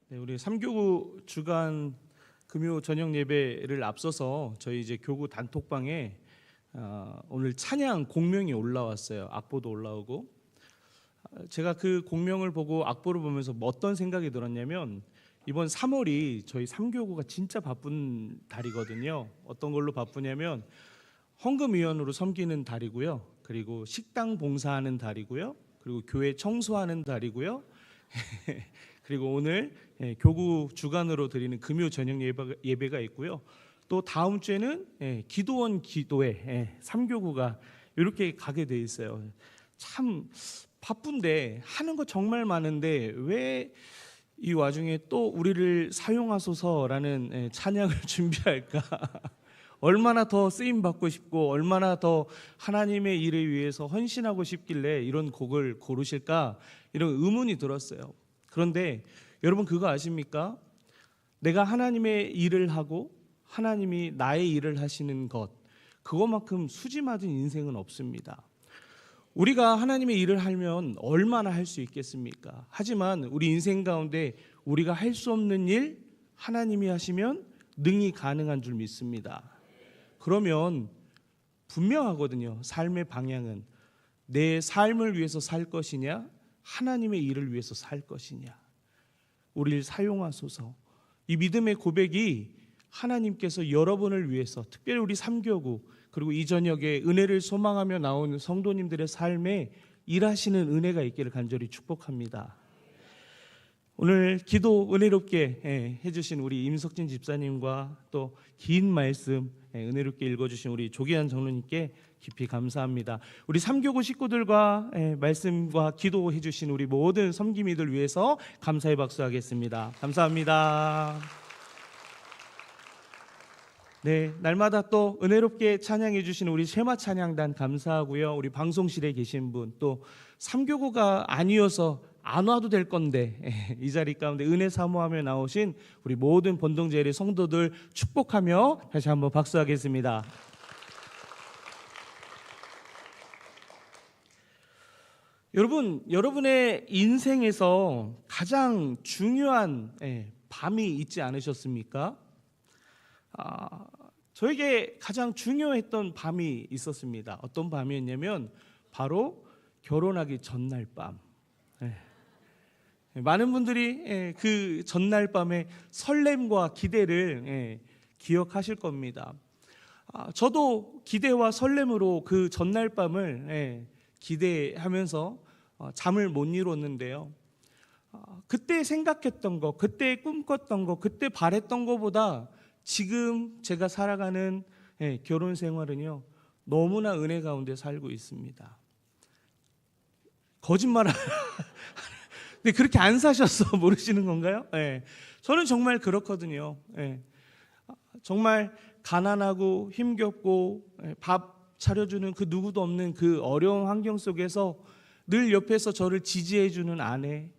네, 우리 삼교구 주간 금요 저녁 예배를 앞서서 저희 이제 교구 단톡방에 오늘 찬양 공명이 올라왔어요. 악보도 올라오고 제가 그 공명을 보고 악보를 보면서 어떤 생각이 들었냐면 이번 3월이 저희 삼교구가 진짜 바쁜 달이거든요. 어떤 걸로 바쁘냐면 헌금위원으로 섬기는 달이고요. 그리고 식당 봉사하는 달이고요. 그리고 교회 청소하는 달이고요. 그리고 오늘 교구 주간으로 드리는 금요 저녁 예배가 있고요. 또 다음 주에는 기도원 기도회 3교구가 이렇게 가게 돼 있어요. 참 바쁜데 하는 거 정말 많은데 왜 이 와중에 또 우리를 사용하소서라는 찬양을 준비할까? 얼마나 더 쓰임 받고 싶고 얼마나 더 하나님의 일을 위해서 헌신하고 싶길래 이런 곡을 고르실까? 이런 의문이 들었어요. 그런데 여러분 그거 아십니까? 내가 하나님의 일을 하고 하나님이 나의 일을 하시는 것, 그것만큼 수지맞은 인생은 없습니다. 우리가 하나님의 일을 하면 얼마나 할 수 있겠습니까? 하지만 우리 인생 가운데 우리가 할 수 없는 일 하나님이 하시면 능히 가능한 줄 믿습니다. 그러면 분명하거든요. 삶의 방향은 내 삶을 위해서 살 것이냐 하나님의 일을 위해서 살 것이냐. 우리를 사용하소서. 이 믿음의 고백이 하나님께서 여러분을 위해서 특별히 우리 삼교구 그리고 이 저녁에 은혜를 소망하며 나오는 성도님들의 삶에 일하시는 은혜가 있기를 간절히 축복합니다. 오늘 기도 은혜롭게 해주신 우리 임석진 집사님과 또 긴 말씀 은혜롭게 읽어주신 우리 조기한 장로님께 깊이 감사합니다. 우리 삼교구 식구들과 말씀과 기도해 주신 우리 모든 섬김이들 위해서 감사의 박수하겠습니다. 감사합니다. 네, 날마다 또 은혜롭게 찬양해 주신 우리 쉐마 찬양단 감사하고요. 우리 방송실에 계신 분 또 삼교구가 아니어서 안 와도 될 건데 이 자리 가운데 은혜 사모하며 나오신 우리 모든 본동제일의 성도들 축복하며 다시 한번 박수하겠습니다. 여러분, 여러분의 인생에서 가장 중요한 밤이 있지 않으셨습니까? 저에게 가장 중요했던 밤이 있었습니다. 어떤 밤이었냐면 바로 결혼하기 전날 밤. 많은 분들이 그 전날 밤의 설렘과 기대를 기억하실 겁니다. 저도 기대와 설렘으로 그 전날 밤을 기대하면서 잠을 못 이뤘는데요. 그때 생각했던 거, 그때 꿈꿨던 거, 그때 바랬던 거보다 지금 제가 살아가는 결혼 생활은요 너무나 은혜 가운데 살고 있습니다. 거짓말 근데 그렇게 안 사셨어 모르시는 건가요? 저는 정말 그렇거든요. 정말 가난하고 힘겹고 밥 차려주는 그 누구도 없는 그 어려운 환경 속에서 늘 옆에서 저를 지지해주는 아내,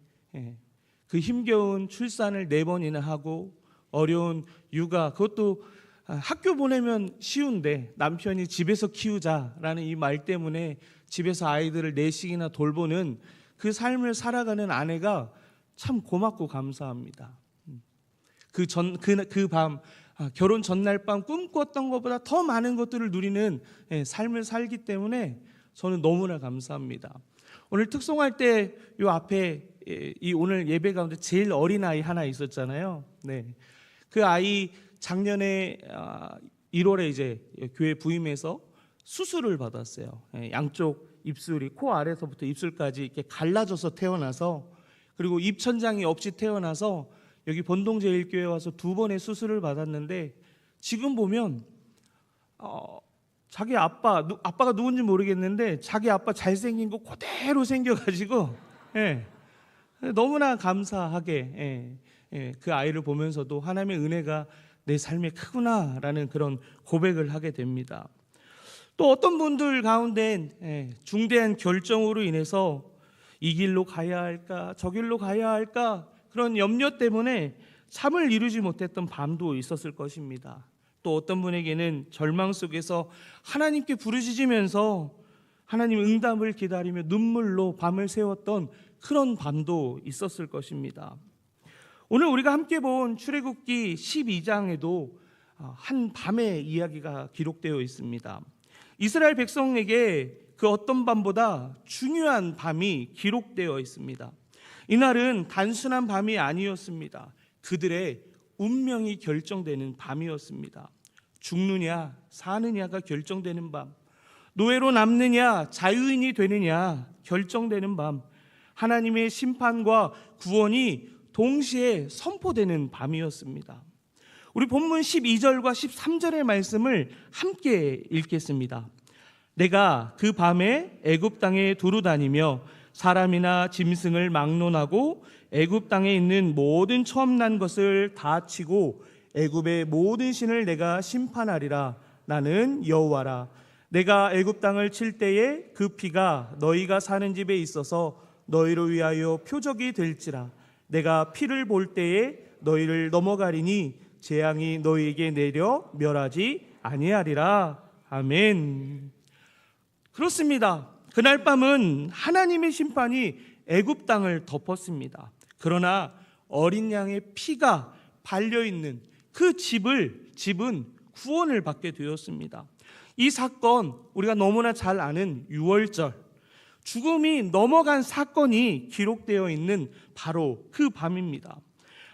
그 힘겨운 출산을 4번이나 하고 어려운 육아, 그것도 학교 보내면 쉬운데 남편이 집에서 키우자라는 이 말 때문에 집에서 아이들을 4씩이나 돌보는 그 삶을 살아가는 아내가 참 고맙고 감사합니다. 그 밤 결혼 전날 밤 꿈꿨던 것보다 더 많은 것들을 누리는 삶을 살기 때문에 저는 너무나 감사합니다. 오늘 특송할 때 요 앞에 이 오늘 예배 가운데 제일 어린 아이 하나 있었잖아요. 네. 그 아이 작년에 1월에 이제 교회 부임해서 수술을 받았어요. 양쪽 입술이 코 아래서부터 입술까지 이렇게 갈라져서 태어나서 그리고 입천장이 없이 태어나서 여기 본동제일교회 와서 2번의 수술을 받았는데 지금 보면 자기 아빠가 누군지 모르겠는데 자기 아빠 잘생긴 거 그대로 생겨가지고 너무나 감사하게 그 아이를 보면서도 하나님의 은혜가 내 삶에 크구나라는 그런 고백을 하게 됩니다. 또 어떤 분들 가운데 중대한 결정으로 인해서 이 길로 가야 할까 저 길로 가야 할까 그런 염려 때문에 잠을 이루지 못했던 밤도 있었을 것입니다. 또 어떤 분에게는 절망 속에서 하나님께 부르짖으면서 하나님 응답을 기다리며 눈물로 밤을 새웠던 그런 밤도 있었을 것입니다. 오늘 우리가 함께 본 출애굽기 12장에도 한 밤의 이야기가 기록되어 있습니다. 이스라엘 백성에게 그 어떤 밤보다 중요한 밤이 기록되어 있습니다. 이날은 단순한 밤이 아니었습니다. 그들의 운명이 결정되는 밤이었습니다. 죽느냐 사느냐가 결정되는 밤, 노예로 남느냐 자유인이 되느냐 결정되는 밤, 하나님의 심판과 구원이 동시에 선포되는 밤이었습니다. 우리 본문 12절과 13절의 말씀을 함께 읽겠습니다. 내가 그 밤에 애굽 땅에 두루 다니며 사람이나 짐승을 막론하고 애굽 땅에 있는 모든 처음 난 것을 다 치고 애굽의 모든 신을 내가 심판하리라. 나는 여호와라. 내가 애굽 땅을 칠 때에 그 피가 너희가 사는 집에 있어서 너희를 위하여 표적이 될지라. 내가 피를 볼 때에 너희를 넘어가리니 재앙이 너희에게 내려 멸하지 아니하리라. 아멘. 그렇습니다. 그날 밤은 하나님의 심판이 애굽 땅을 덮었습니다. 그러나 어린 양의 피가 발려있는 그 집은 구원을 받게 되었습니다. 이 사건, 우리가 너무나 잘 아는 유월절, 죽음이 넘어간 사건이 기록되어 있는 바로 그 밤입니다.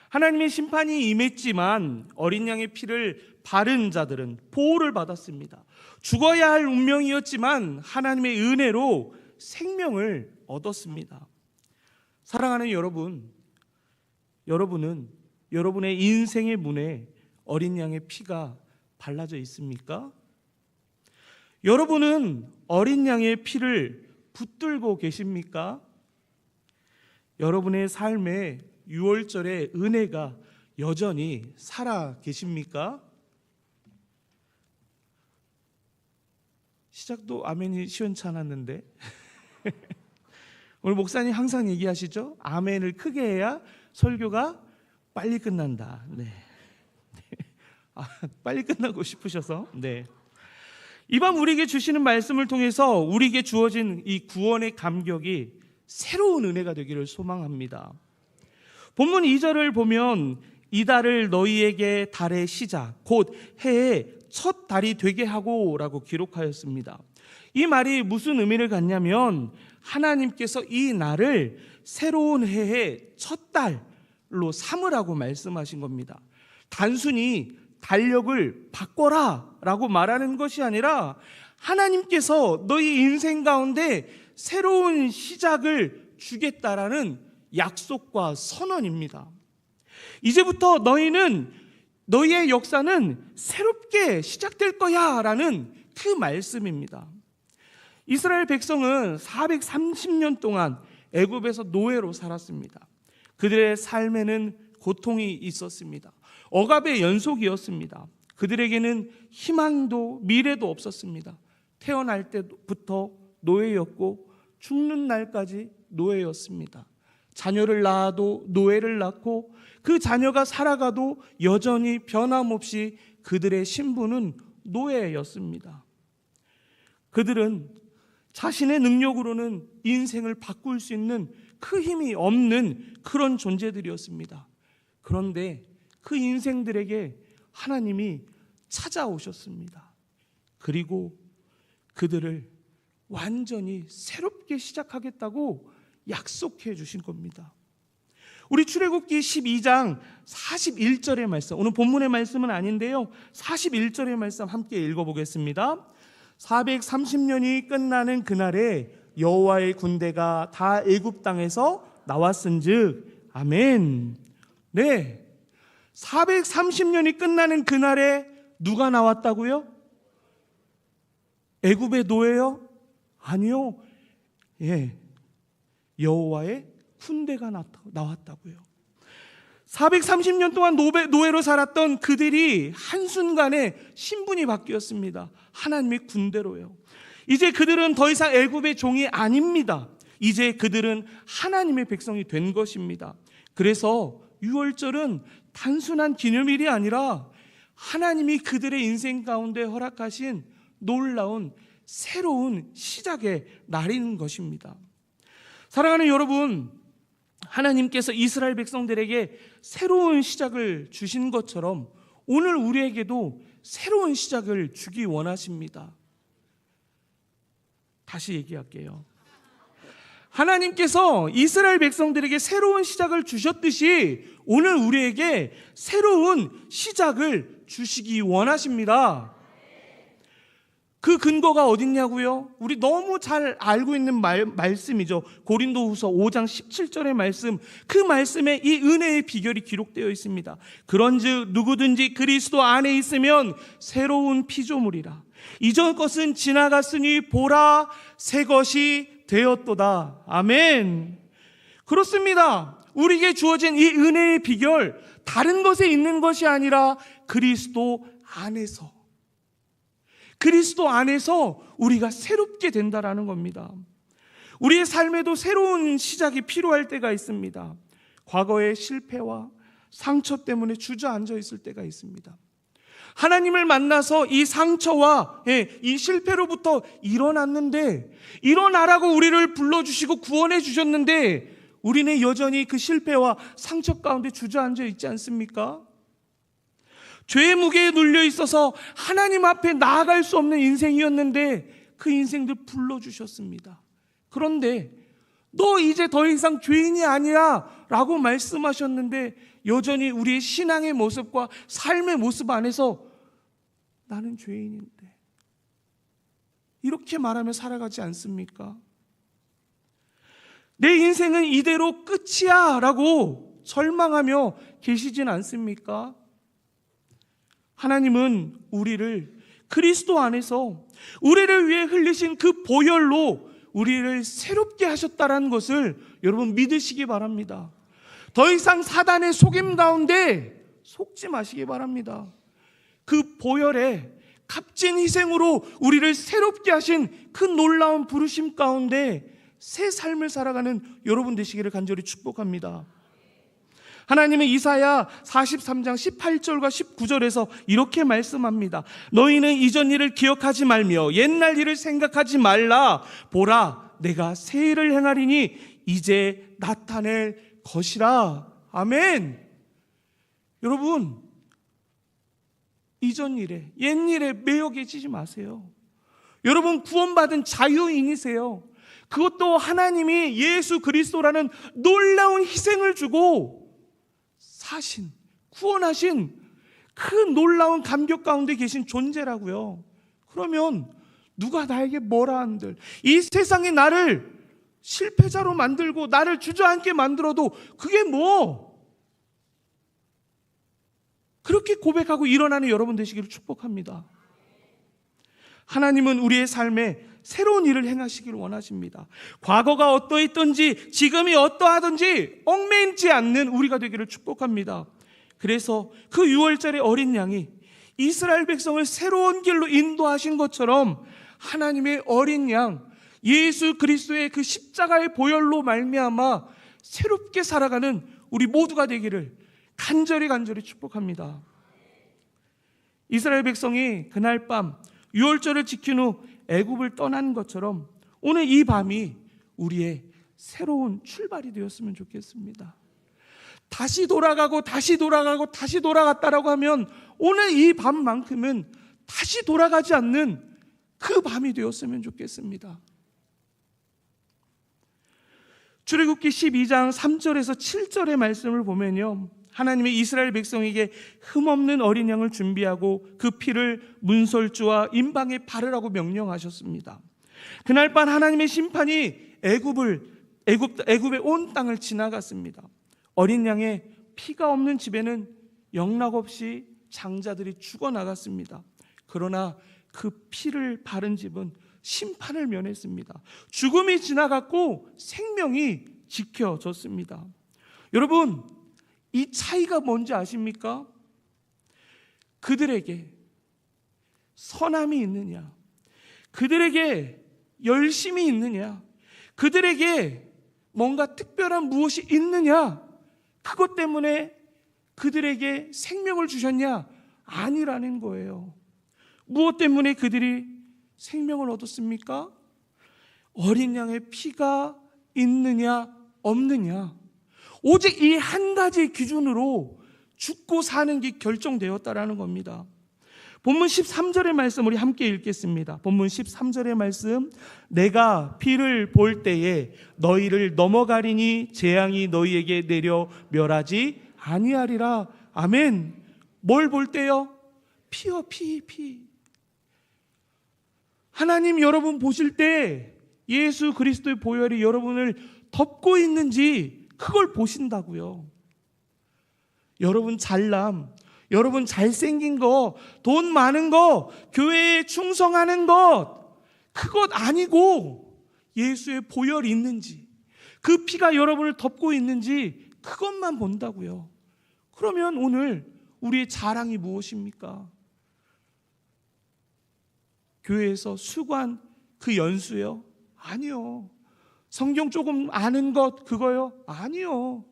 하나님의 심판이 임했지만 어린 양의 피를 바른 자들은 보호를 받았습니다. 죽어야 할 운명이었지만 하나님의 은혜로 생명을 얻었습니다. 사랑하는 여러분, 여러분은 여러분의 인생의 문에 어린 양의 피가 발라져 있습니까? 여러분은 어린 양의 피를 붙들고 계십니까? 여러분의 삶에 유월절의 은혜가 여전히 살아 계십니까? 시작도 아멘이 시원찮았는데 오늘 목사님 항상 얘기하시죠? 아멘을 크게 해야 설교가 빨리 끝난다. 네. 빨리 끝나고 싶으셔서. 네. 이 밤 우리에게 주시는 말씀을 통해서 우리에게 주어진 이 구원의 감격이 새로운 은혜가 되기를 소망합니다. 본문 2절을 보면 이 달을 너희에게 달의 시작 곧 해의 첫 달이 되게 하고 라고 기록하였습니다. 이 말이 무슨 의미를 갖냐면 하나님께서 이 날을 새로운 해의 첫 달로 삼으라고 말씀하신 겁니다. 단순히 달력을 바꿔라 라고 말하는 것이 아니라 하나님께서 너희 인생 가운데 새로운 시작을 주겠다라는 약속과 선언입니다. 이제부터 너희의 역사는 새롭게 시작될 거야 라는 그 말씀입니다. 이스라엘 백성은 430년 동안 애굽에서 노예로 살았습니다. 그들의 삶에는 고통이 있었습니다. 억압의 연속이었습니다. 그들에게는 희망도 미래도 없었습니다. 태어날 때부터 노예였고 죽는 날까지 노예였습니다. 자녀를 낳아도 노예를 낳고 그 자녀가 살아가도 여전히 변함없이 그들의 신분은 노예였습니다. 그들은 자신의 능력으로는 인생을 바꿀 수 있는 그 힘이 없는 그런 존재들이었습니다. 그런데 그 인생들에게 하나님이 찾아오셨습니다. 그리고 그들을 완전히 새롭게 시작하겠다고 약속해 주신 겁니다. 우리 출애굽기 12장 41절의 말씀, 오늘 본문의 말씀은 아닌데요, 41절의 말씀 함께 읽어보겠습니다. 430년이 끝나는 그날에 여호와의 군대가 다 애굽 땅에서 나왔은즉 아멘. 네, 430년이 끝나는 그날에 누가 나왔다고요? 애굽의 노예요? 아니요. 예, 여호와의 군대가 나왔다고요. 430년 동안 노예로 살았던 그들이 한순간에 신분이 바뀌었습니다. 하나님의 군대로요. 이제 그들은 더 이상 애굽의 종이 아닙니다. 이제 그들은 하나님의 백성이 된 것입니다. 그래서 유월절은 단순한 기념일이 아니라 하나님이 그들의 인생 가운데 허락하신 놀라운 새로운 시작의 날인 것입니다. 사랑하는 여러분, 하나님께서 이스라엘 백성들에게 새로운 시작을 주신 것처럼 오늘 우리에게도 새로운 시작을 주기 원하십니다. 다시 얘기할게요. 하나님께서 이스라엘 백성들에게 새로운 시작을 주셨듯이 오늘 우리에게 새로운 시작을 주시기 원하십니다. 그 근거가 어딨냐고요? 우리 너무 잘 알고 있는 말씀이죠. 고린도후서 5장 17절의 말씀, 그 말씀에 이 은혜의 비결이 기록되어 있습니다. 그런즉 누구든지 그리스도 안에 있으면 새로운 피조물이라. 이전 것은 지나갔으니 보라 새 것이 되었도다. 아멘. 그렇습니다. 우리에게 주어진 이 은혜의 비결, 다른 것에 있는 것이 아니라 그리스도 안에서 우리가 새롭게 된다라는 겁니다. 우리의 삶에도 새로운 시작이 필요할 때가 있습니다. 과거의 실패와 상처 때문에 주저앉아 있을 때가 있습니다. 하나님을 만나서 이 상처와 이 실패로부터 일어나라고 우리를 불러주시고 구원해 주셨는데 우리는 여전히 그 실패와 상처 가운데 주저앉아 있지 않습니까? 죄의 무게에 눌려 있어서 하나님 앞에 나아갈 수 없는 인생이었는데 그 인생들 불러주셨습니다. 그런데 너 이제 더 이상 죄인이 아니야 라고 말씀하셨는데 여전히 우리의 신앙의 모습과 삶의 모습 안에서 나는 죄인인데 이렇게 말하며 살아가지 않습니까? 내 인생은 이대로 끝이야 라고 절망하며 계시진 않습니까? 하나님은 우리를 그리스도 안에서 우리를 위해 흘리신 그 보혈로 우리를 새롭게 하셨다는 것을 여러분 믿으시기 바랍니다. 더 이상 사단의 속임 가운데 속지 마시기 바랍니다. 그 보혈의 값진 희생으로 우리를 새롭게 하신 그 놀라운 부르심 가운데 새 삶을 살아가는 여러분 되시기를 간절히 축복합니다. 하나님은 이사야 43장 18절과 19절에서 이렇게 말씀합니다. 너희는 이전 일을 기억하지 말며 옛날 일을 생각하지 말라. 보라, 내가 새 일을 행하리니 이제 나타낼 것이라. 아멘. 여러분, 이전 일에, 옛 일에 매여 계시지 마세요. 여러분 구원받은 자유인이세요. 그것도 하나님이 예수 그리스도라는 놀라운 희생을 주고 사신, 구원하신 그 놀라운 감격 가운데 계신 존재라고요. 그러면 누가 나에게 뭐라 한들, 이 세상이 나를 실패자로 만들고 나를 주저앉게 만들어도 그게 뭐? 그렇게 고백하고 일어나는 여러분 되시기를 축복합니다. 하나님은 우리의 삶에 새로운 일을 행하시기를 원하십니다. 과거가 어떠했든지 지금이 어떠하든지 얽매이지 않는 우리가 되기를 축복합니다. 그래서 그 6월절의 어린 양이 이스라엘 백성을 새로운 길로 인도하신 것처럼 하나님의 어린 양 예수 그리스도의 그 십자가의 보혈로 말미암아 새롭게 살아가는 우리 모두가 되기를 간절히 축복합니다. 이스라엘 백성이 그날 밤 6월절을 지킨 후 애굽을 떠난 것처럼 오늘 이 밤이 우리의 새로운 출발이 되었으면 좋겠습니다. 다시 돌아갔다라고 하면 오늘 이 밤만큼은 다시 돌아가지 않는 그 밤이 되었으면 좋겠습니다. 출애굽기 12장 3절에서 7절의 말씀을 보면요, 하나님이 이스라엘 백성에게 흠없는 어린 양을 준비하고 그 피를 문설주와 임방에 바르라고 명령하셨습니다. 그날 밤 하나님의 심판이 애굽의 온 땅을 지나갔습니다. 어린 양의 피가 없는 집에는 영락없이 장자들이 죽어나갔습니다. 그러나 그 피를 바른 집은 심판을 면했습니다. 죽음이 지나갔고 생명이 지켜졌습니다. 여러분, 이 차이가 뭔지 아십니까? 그들에게 선함이 있느냐, 그들에게 열심이 있느냐, 그들에게 뭔가 특별한 무엇이 있느냐, 그것 때문에 그들에게 생명을 주셨냐? 아니라는 거예요. 무엇 때문에 그들이 생명을 얻었습니까? 어린 양의 피가 있느냐 없느냐, 오직 이 한 가지 기준으로 죽고 사는 게 결정되었다라는 겁니다. 본문 13절의 말씀 우리 함께 읽겠습니다. 본문 13절의 말씀, 내가 피를 볼 때에 너희를 넘어가리니 재앙이 너희에게 내려 멸하지 아니하리라. 아멘. 뭘 볼 때요? 피요, 피. 하나님 여러분 보실 때 예수 그리스도의 보혈이 여러분을 덮고 있는지 그걸 보신다고요. 여러분 잘남, 여러분 잘생긴 거, 돈 많은 거, 교회에 충성하는 것, 그것 아니고 예수의 보혈이 있는지, 그 피가 여러분을 덮고 있는지 그것만 본다고요. 그러면 오늘 우리의 자랑이 무엇입니까? 교회에서 수관 그 연수요? 아니요. 성경 조금 아는 것 그거요? 아니요.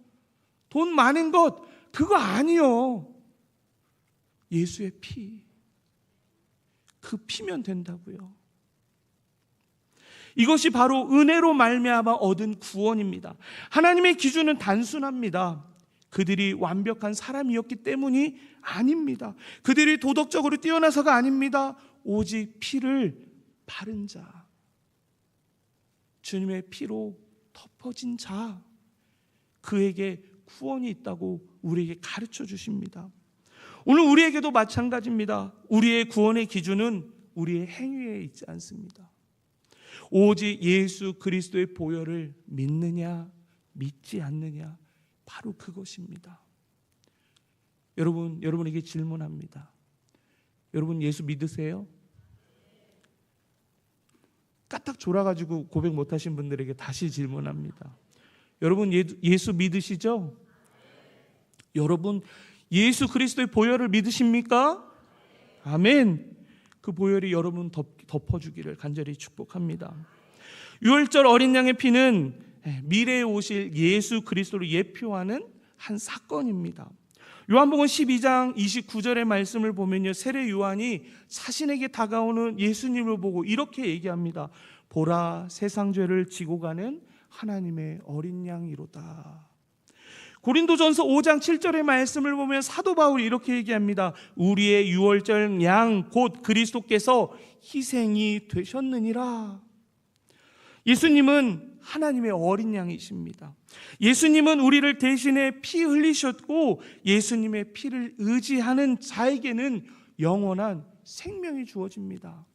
돈 많은 것 그거 아니요. 예수의 피, 그 피면 된다고요. 이것이 바로 은혜로 말미암아 얻은 구원입니다. 하나님의 기준은 단순합니다. 그들이 완벽한 사람이었기 때문이 아닙니다. 그들이 도덕적으로 뛰어나서가 아닙니다. 오직 피를 바른 자, 주님의 피로 덮어진 자, 그에게 구원이 있다고 우리에게 가르쳐 주십니다. 오늘 우리에게도 마찬가지입니다. 우리의 구원의 기준은 우리의 행위에 있지 않습니다. 오직 예수 그리스도의 보혈을 믿느냐 믿지 않느냐, 바로 그것입니다. 여러분에게 질문합니다. 여러분 예수 믿으세요? 까딱 졸아가지고 고백 못하신 분들에게 다시 질문합니다. 여러분 예수 믿으시죠? 여러분 예수 그리스도의 보혈을 믿으십니까? 아멘. 그 보혈이 여러분 덮어주기를 간절히 축복합니다. 유월절 어린 양의 피는 미래에 오실 예수 그리스도를 예표하는 한 사건입니다. 요한복음 12장 29절의 말씀을 보면요, 세례 요한이 자신에게 다가오는 예수님을 보고 이렇게 얘기합니다. 보라, 세상 죄를 지고 가는 하나님의 어린 양이로다. 고린도전서 5장 7절의 말씀을 보면 사도 바울이 이렇게 얘기합니다. 우리의 유월절 양 곧 그리스도께서 희생이 되셨느니라. 예수님은 하나님의 어린 양이십니다. 예수님은 우리를 대신해 피 흘리셨고, 예수님의 피를 의지하는 자에게는 영원한 생명이 주어집니다.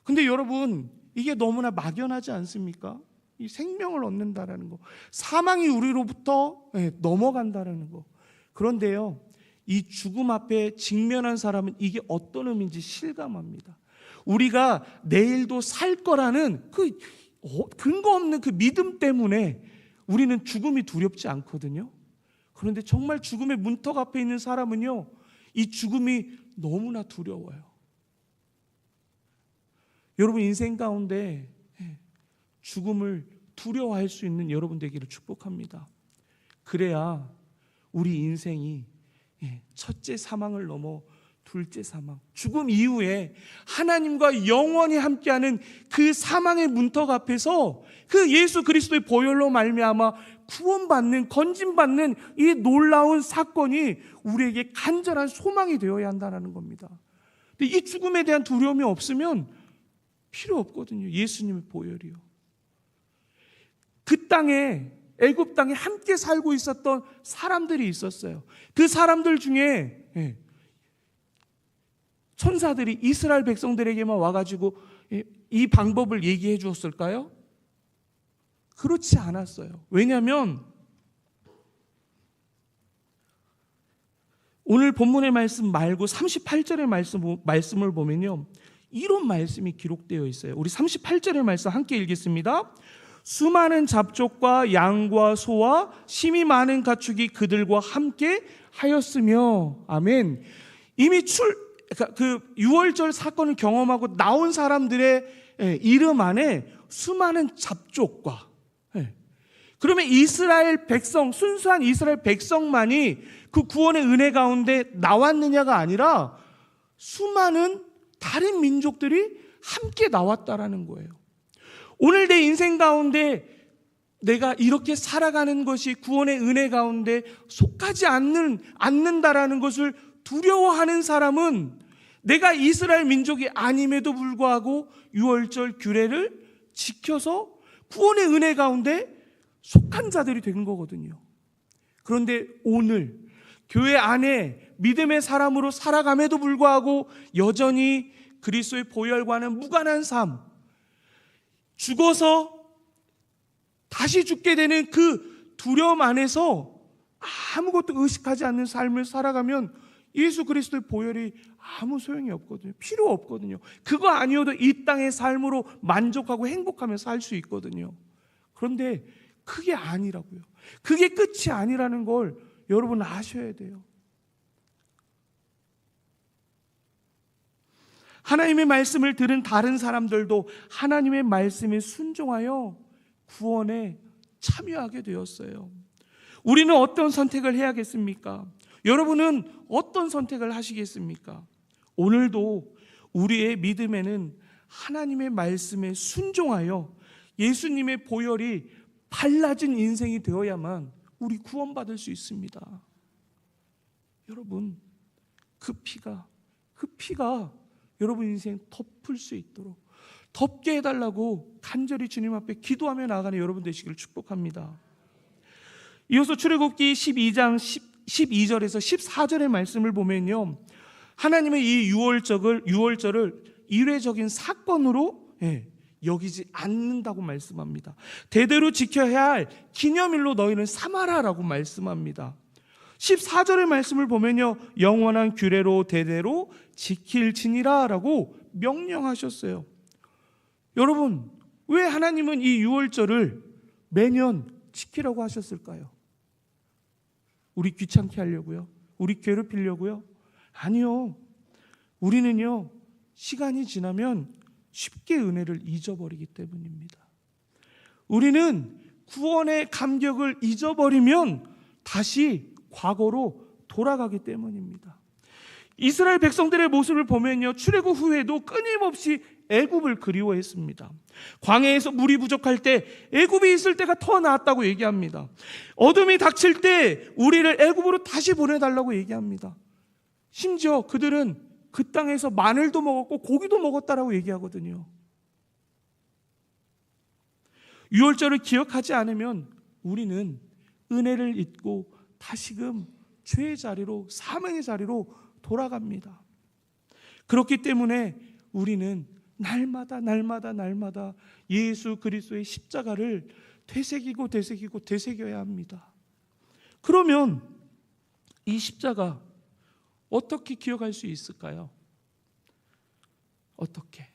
근데 여러분, 이게 너무나 막연하지 않습니까? 이 생명을 얻는다라는 거, 사망이 우리로부터 넘어간다라는 거. 그런데요, 이 죽음 앞에 직면한 사람은 이게 어떤 의미인지 실감합니다. 우리가 내일도 살 거라는 그 근거 없는 그 믿음 때문에 우리는 죽음이 두렵지 않거든요. 그런데 정말 죽음의 문턱 앞에 있는 사람은요, 이 죽음이 너무나 두려워요. 여러분 인생 가운데 죽음을 두려워할 수 있는 여러분 되기를 축복합니다. 그래야 우리 인생이 첫째 사망을 넘어 둘째 사망, 죽음 이후에 하나님과 영원히 함께하는 그 사망의 문턱 앞에서 그 예수 그리스도의 보혈로 말미암아 구원받는, 건짐받는 이 놀라운 사건이 우리에게 간절한 소망이 되어야 한다는 겁니다. 근데 이 죽음에 대한 두려움이 없으면 필요 없거든요. 예수님의 보혈이요. 그 땅에, 애굽 땅에 함께 살고 있었던 사람들이 있었어요. 그 사람들 중에 천사들이 이스라엘 백성들에게만 와가지고 이 방법을 얘기해 주었을까요? 그렇지 않았어요. 왜냐하면 오늘 본문의 말씀 말고 38절의 말씀을 보면요, 이런 말씀이 기록되어 있어요. 우리 38절의 말씀 함께 읽겠습니다. 수많은 잡족과 양과 소와 심히 많은 가축이 그들과 함께 하였으며. 아멘. 이미 그 유월절 사건을 경험하고 나온 사람들의 이름 안에 수많은 잡족과, 그러면 이스라엘 백성, 순수한 이스라엘 백성만이 그 구원의 은혜 가운데 나왔느냐가 아니라 수많은 다른 민족들이 함께 나왔다라는 거예요. 오늘 내 인생 가운데 내가 이렇게 살아가는 것이 구원의 은혜 가운데 속하지 않는다라는 것을 두려워하는 사람은 내가 이스라엘 민족이 아님에도 불구하고 유월절 규례를 지켜서 구원의 은혜 가운데 속한 자들이 된 거거든요. 그런데 오늘 교회 안에 믿음의 사람으로 살아감에도 불구하고 여전히 그리스도의 보혈과는 무관한 삶, 죽어서 다시 죽게 되는 그 두려움 안에서 아무것도 의식하지 않는 삶을 살아가면 예수 그리스도의 보혈이 아무 소용이 없거든요. 필요 없거든요. 그거 아니어도 이 땅의 삶으로 만족하고 행복하며 살 수 있거든요. 그런데 그게 아니라고요. 그게 끝이 아니라는 걸 여러분 아셔야 돼요. 하나님의 말씀을 들은 다른 사람들도 하나님의 말씀에 순종하여 구원에 참여하게 되었어요. 우리는 어떤 선택을 해야겠습니까? 여러분은 어떤 선택을 하시겠습니까? 오늘도 우리의 믿음에는 하나님의 말씀에 순종하여 예수님의 보혈이 발라진 인생이 되어야만 우리 구원받을 수 있습니다. 여러분, 그 피가 여러분 인생 덮을 수 있도록 덮게 해달라고 간절히 주님 앞에 기도하며 나아가는 여러분 되시기를 축복합니다. 이어서 출애굽기 12장 12절에서 14절의 말씀을 보면요, 하나님의 이 유월절을 일회적인 사건으로 여기지 않는다고 말씀합니다. 대대로 지켜야 할 기념일로 너희는 삼아라라고 말씀합니다. 14절의 말씀을 보면요, 영원한 규례로 대대로 지킬지니라 라고 명령하셨어요. 여러분, 왜 하나님은 이 유월절을 매년 지키라고 하셨을까요? 우리 귀찮게 하려고요? 우리 괴롭히려고요? 아니요. 우리는요, 시간이 지나면 쉽게 은혜를 잊어버리기 때문입니다. 우리는 구원의 감격을 잊어버리면 다시 과거로 돌아가기 때문입니다. 이스라엘 백성들의 모습을 보면요, 출애굽 후에도 끊임없이 애굽을 그리워했습니다. 광야에서 물이 부족할 때 애굽에 있을 때가 더 나았다고 얘기합니다. 어둠이 닥칠 때 우리를 애굽으로 다시 보내달라고 얘기합니다. 심지어 그들은 그 땅에서 마늘도 먹었고 고기도 먹었다라고 얘기하거든요. 유월절을 기억하지 않으면 우리는 은혜를 잊고 다시금 죄의 자리로, 사망의 자리로 돌아갑니다. 그렇기 때문에 우리는 날마다 예수 그리스도의 십자가를 되새겨야 합니다. 그러면 이 십자가 어떻게 기억할 수 있을까요? 어떻게?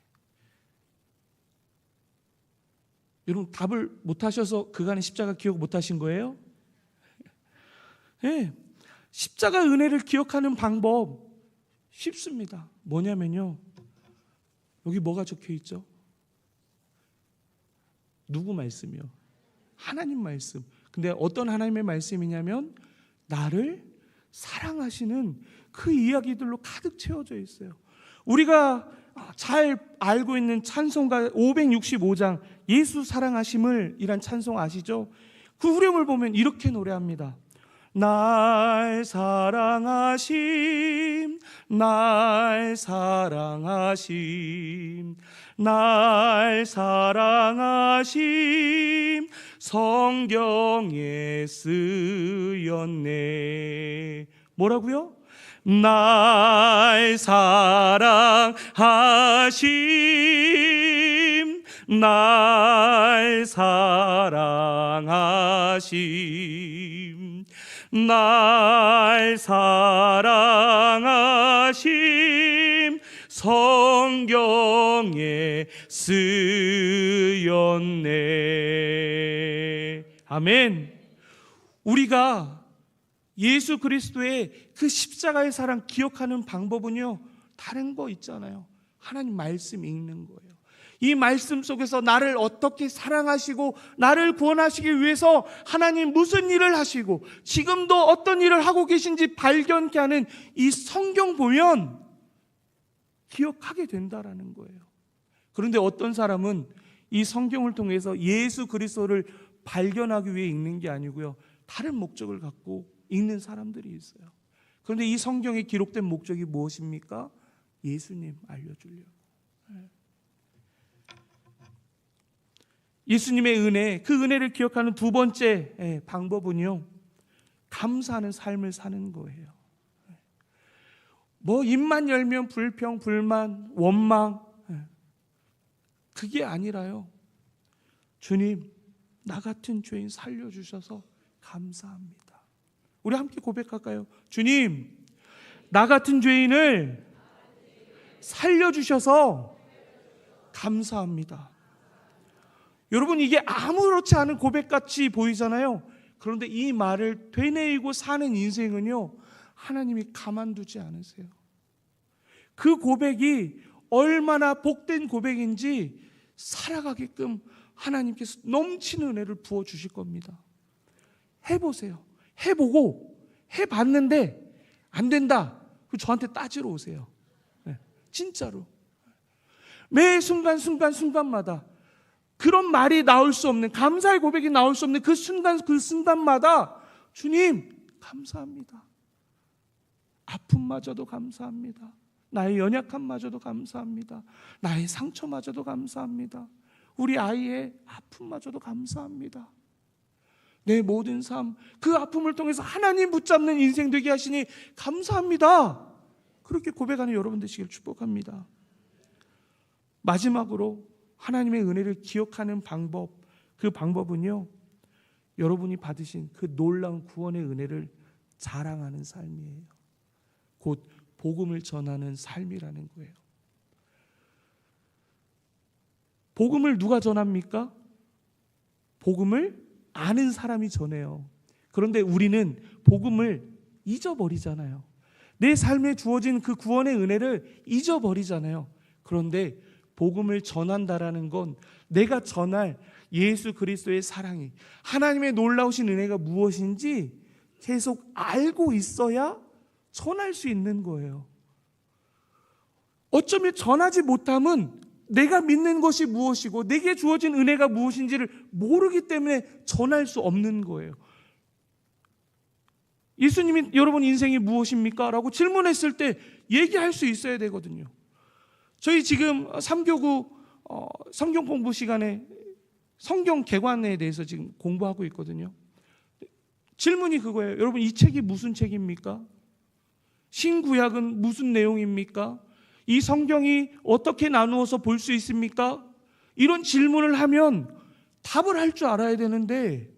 여러분, 답을 못 하셔서 그간의 십자가 기억 못 하신 거예요? 네. 십자가 은혜를 기억하는 방법 쉽습니다. 뭐냐면요, 여기 뭐가 적혀 있죠? 누구 말씀이요? 하나님 말씀. 근데 어떤 하나님의 말씀이냐면 나를 사랑하시는 그 이야기들로 가득 채워져 있어요. 우리가 잘 알고 있는 찬송가 565장 예수 사랑하심을 이란 찬송 아시죠? 그 후렴을 보면 이렇게 노래합니다. 날 사랑하심, 날 사랑하심, 날 사랑하심, 성경에 쓰였네. 뭐라고요? 날 사랑하심, 날 사랑하심, 날 사랑하심, 성경에 쓰였네. 아멘. 우리가 예수 그리스도의 그 십자가의 사랑 기억하는 방법은요, 다른 거 있잖아요. 하나님 말씀 읽는 거예요. 이 말씀 속에서 나를 어떻게 사랑하시고 나를 구원하시기 위해서 하나님 무슨 일을 하시고 지금도 어떤 일을 하고 계신지 발견케 하는 이 성경 보면 기억하게 된다라는 거예요. 그런데 어떤 사람은 이 성경을 통해서 예수 그리스도를 발견하기 위해 읽는 게 아니고요, 다른 목적을 갖고 읽는 사람들이 있어요. 그런데 이 성경에 기록된 목적이 무엇입니까? 예수님 알려주려고. 예수님의 은혜, 그 은혜를 기억하는 두 번째 방법은요, 감사하는 삶을 사는 거예요. 뭐 입만 열면 불평, 불만, 원망, 그게 아니라요, 주님, 나 같은 죄인 살려주셔서 감사합니다. 우리 함께 고백할까요? 주님, 나 같은 죄인을 살려주셔서 감사합니다. 여러분, 이게 아무렇지 않은 고백같이 보이잖아요. 그런데 이 말을 되뇌이고 사는 인생은요, 하나님이 가만두지 않으세요. 그 고백이 얼마나 복된 고백인지 살아가게끔 하나님께서 넘치는 은혜를 부어주실 겁니다. 해보세요. 해보고 해봤는데 안 된다, 저한테 따지러 오세요. 진짜로. 매 순간마다 그런 말이 나올 수 없는, 감사의 고백이 나올 수 없는 그 순간마다 주님 감사합니다. 아픔마저도 감사합니다. 나의 연약함마저도 감사합니다. 나의 상처마저도 감사합니다. 우리 아이의 아픔마저도 감사합니다. 내 모든 삶, 그 아픔을 통해서 하나님 붙잡는 인생 되게 하시니 감사합니다. 그렇게 고백하는 여러분 되시길 축복합니다. 마지막으로 하나님의 은혜를 기억하는 방법, 그 방법은요, 여러분이 받으신 그 놀라운 구원의 은혜를 자랑하는 삶이에요. 곧 복음을 전하는 삶이라는 거예요. 복음을 누가 전합니까? 복음을 아는 사람이 전해요. 그런데 우리는 복음을 잊어버리잖아요. 내 삶에 주어진 그 구원의 은혜를 잊어버리잖아요. 그런데 복음을 전한다라는 건 내가 전할 예수 그리스도의 사랑이, 하나님의 놀라우신 은혜가 무엇인지 계속 알고 있어야 전할 수 있는 거예요. 어쩌면 전하지 못하면 내가 믿는 것이 무엇이고 내게 주어진 은혜가 무엇인지를 모르기 때문에 전할 수 없는 거예요. 예수님이 여러분 인생이 무엇입니까? 라고 질문했을 때 얘기할 수 있어야 되거든요. 저희 지금 3교구 성경 공부 시간에 성경 개관에 대해서 지금 공부하고 있거든요. 질문이 그거예요. 여러분, 이 책이 무슨 책입니까? 신구약은 무슨 내용입니까? 이 성경이 어떻게 나누어서 볼 수 있습니까? 이런 질문을 하면 답을 할 줄 알아야 되는데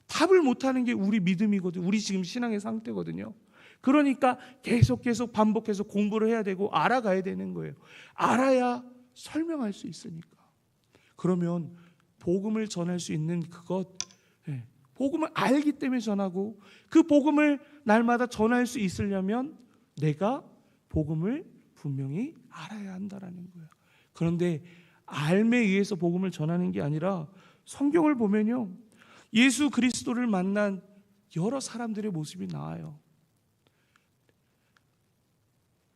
답을 못하는 게 우리 믿음이거든요. 우리 지금 신앙의 상태거든요. 그러니까 계속 반복해서 공부를 해야 되고 알아가야 되는 거예요. 알아야 설명할 수 있으니까. 그러면 복음을 전할 수 있는 그것, 복음을 알기 때문에 전하고, 그 복음을 날마다 전할 수 있으려면 내가 복음을 분명히 알아야 한다라는 거예요. 그런데 알매 의해서 복음을 전하는 게 아니라 성경을 보면요, 예수 그리스도를 만난 여러 사람들의 모습이 나와요.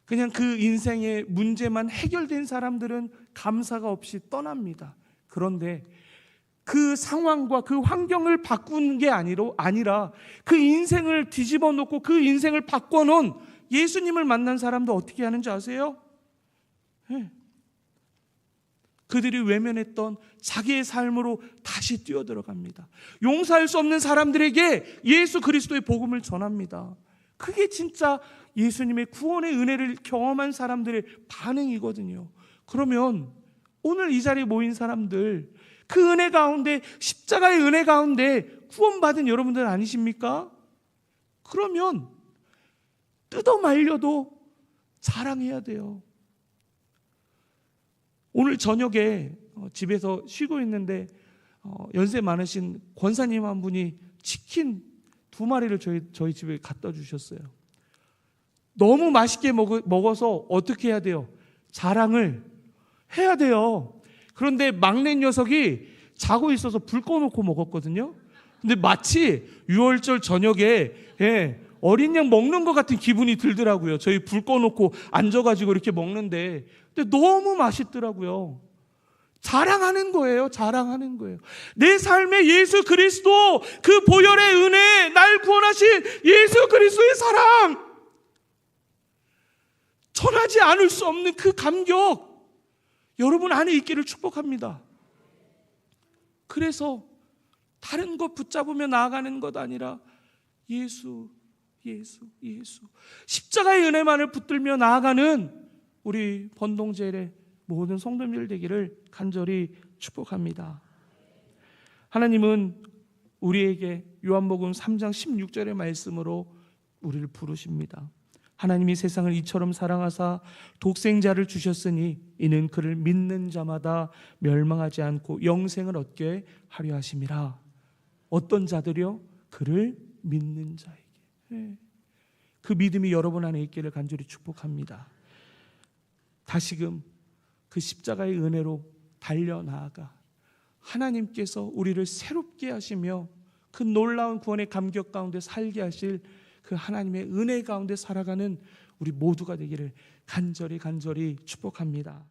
그냥 그 인생의 문제만 해결된 사람들은 감사가 없이 떠납니다. 그런데 그 상황과 그 환경을 바꾸는 게 아니라 그 인생을 뒤집어 놓고 그 인생을 바꿔놓은 예수님을 만난 사람도 어떻게 하는지 아세요? 그들이 외면했던 자기의 삶으로 다시 뛰어들어갑니다. 용서할 수 없는 사람들에게 예수 그리스도의 복음을 전합니다. 그게 진짜 예수님의 구원의 은혜를 경험한 사람들의 반응이거든요. 그러면 오늘 이 자리에 모인 사람들, 그 은혜 가운데, 십자가의 은혜 가운데 구원받은 여러분들 아니십니까? 그러면 뜯어 말려도 자랑해야 돼요. 오늘 저녁에 집에서 쉬고 있는데 연세 많으신 권사님 한 분이 치킨 2마리를 저희 집에 갖다 주셨어요. 너무 맛있게 먹어서 어떻게 해야 돼요? 자랑을 해야 돼요. 그런데 막내 녀석이 자고 있어서 불 꺼놓고 먹었거든요. 근데 마치 6월절 저녁에 어린 양 먹는 것 같은 기분이 들더라고요. 저희 불 꺼놓고 앉아가지고 이렇게 먹는데, 근데 너무 맛있더라고요. 자랑하는 거예요. 자랑하는 거예요. 내 삶에 예수 그리스도 그 보혈의 은혜, 날 구원하신 예수 그리스도의 사랑, 전하지 않을 수 없는 그 감격 여러분 안에 있기를 축복합니다. 그래서 다른 것 붙잡으며 나아가는 것 아니라 예수, 예수, 예수, 십자가의 은혜만을 붙들며 나아가는 우리 번동제일의 모든 성도님들 되기를 간절히 축복합니다. 하나님은 우리에게 요한복음 3장 16절의 말씀으로 우리를 부르십니다. 하나님이 세상을 이처럼 사랑하사 독생자를 주셨으니 이는 그를 믿는 자마다 멸망하지 않고 영생을 얻게 하려 하심이라. 어떤 자들이요? 그를 믿는 자에게. 그 믿음이 여러분 안에 있기를 간절히 축복합니다. 다시금 그 십자가의 은혜로 달려나아가 하나님께서 우리를 새롭게 하시며 그 놀라운 구원의 감격 가운데 살게 하실 그 하나님의 은혜 가운데 살아가는 우리 모두가 되기를 간절히 축복합니다.